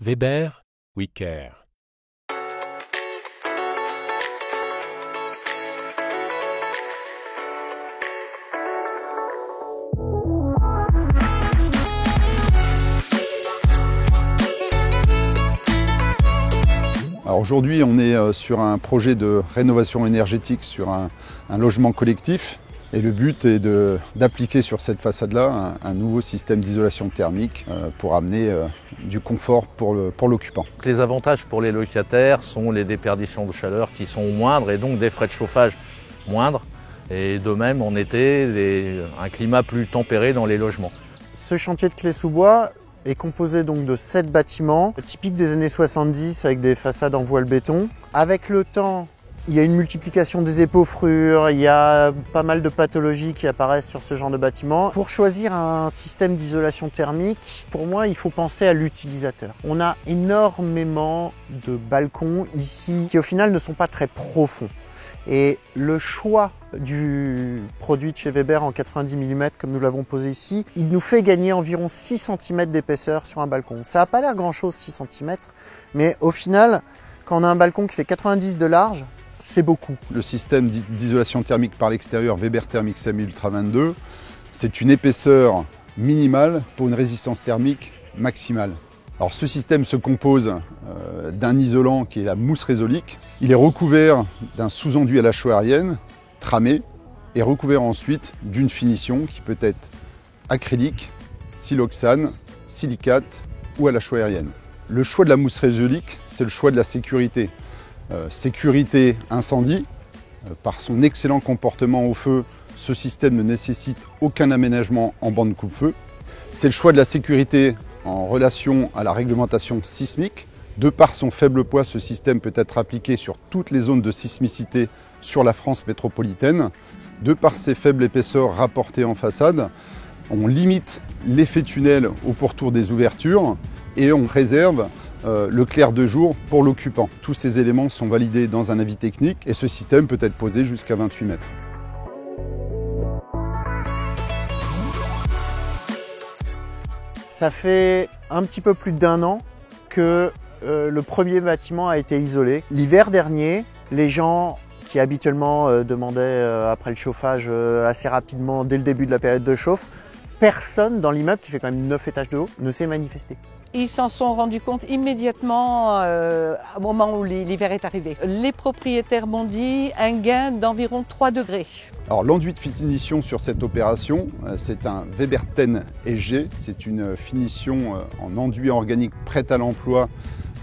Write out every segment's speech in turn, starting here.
Weber, We Care. Alors aujourd'hui, on est sur un projet de rénovation énergétique sur un logement collectif. Et le but est d'appliquer sur cette façade-là un nouveau système d'isolation thermique pour amener du confort pour l'occupant. Les avantages pour les locataires sont les déperditions de chaleur qui sont moindres et donc des frais de chauffage moindres. Et de même en été, un climat plus tempéré dans les logements. Ce chantier de Clé-sous-Bois est composé donc de 7 bâtiments typiques des années 70 avec des façades en voile béton. Avec le temps, il y a une multiplication des épaufrures, il y a pas mal de pathologies qui apparaissent sur ce genre de bâtiment. Pour choisir un système d'isolation thermique, pour moi, il faut penser à l'utilisateur. On a énormément de balcons ici qui au final ne sont pas très profonds. Et le choix du produit de chez Weber en 90 mm, comme nous l'avons posé ici, il nous fait gagner environ 6 cm d'épaisseur sur un balcon. Ça n'a pas l'air grand-chose 6 cm, mais au final, quand on a un balcon qui fait 90 de large, c'est beaucoup. Le système d'isolation thermique par l'extérieur Weber Thermic Semi Ultra 22, c'est une épaisseur minimale pour une résistance thermique maximale. Alors ce système se compose d'un isolant qui est la mousse résolique. Il est recouvert d'un sous-enduit à la chaux aérienne, tramé, et recouvert ensuite d'une finition qui peut être acrylique, siloxane, silicate ou à la chaux aérienne. Le choix de la mousse résolique, c'est le choix de la sécurité. Sécurité incendie, par son excellent comportement au feu, ce système ne nécessite aucun aménagement en bande coupe-feu. C'est le choix de la sécurité en relation à la réglementation sismique. De par son faible poids, ce système peut être appliqué sur toutes les zones de sismicité sur la France métropolitaine. De par ses faibles épaisseurs rapportées en façade, on limite l'effet tunnel au pourtour des ouvertures et on réserve le clair de jour pour l'occupant. Tous ces éléments sont validés dans un avis technique et ce système peut être posé jusqu'à 28 mètres. Ça fait un petit peu plus d'1 an que le premier bâtiment a été isolé. L'hiver dernier, les gens qui habituellement demandaient après le chauffage assez rapidement dès le début de la période de chauffe, personne dans l'immeuble, qui fait quand même 9 étages de haut, ne s'est manifesté. Ils s'en sont rendus compte immédiatement au moment où l'hiver est arrivé. Les propriétaires m'ont dit un gain d'environ 3 degrés. Alors l'enduit de finition sur cette opération, c'est un Weber Ten SG. C'est une finition en enduit organique prête à l'emploi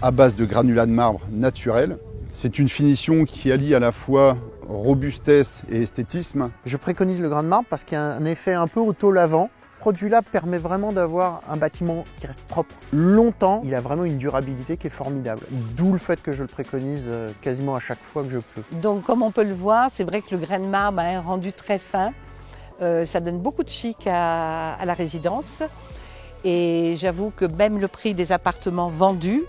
à base de granulats de marbre naturel. C'est une finition qui allie à la fois robustesse et esthétisme. Je préconise le grain de marbre parce qu'il y a un effet un peu auto-lavant. Ce produit-là permet vraiment d'avoir un bâtiment qui reste propre longtemps. Il a vraiment une durabilité qui est formidable. D'où le fait que je le préconise quasiment à chaque fois que je peux. Donc comme on peut le voir, c'est vrai que le grain de marbre a un rendu très fin. Ça donne beaucoup de chic à la résidence. Et j'avoue que même le prix des appartements vendus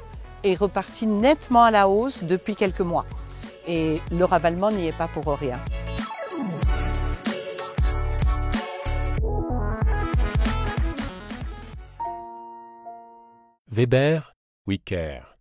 est reparti nettement à la hausse depuis quelques mois. Et le ravalement n'y est pas pour rien. Weber, We Care.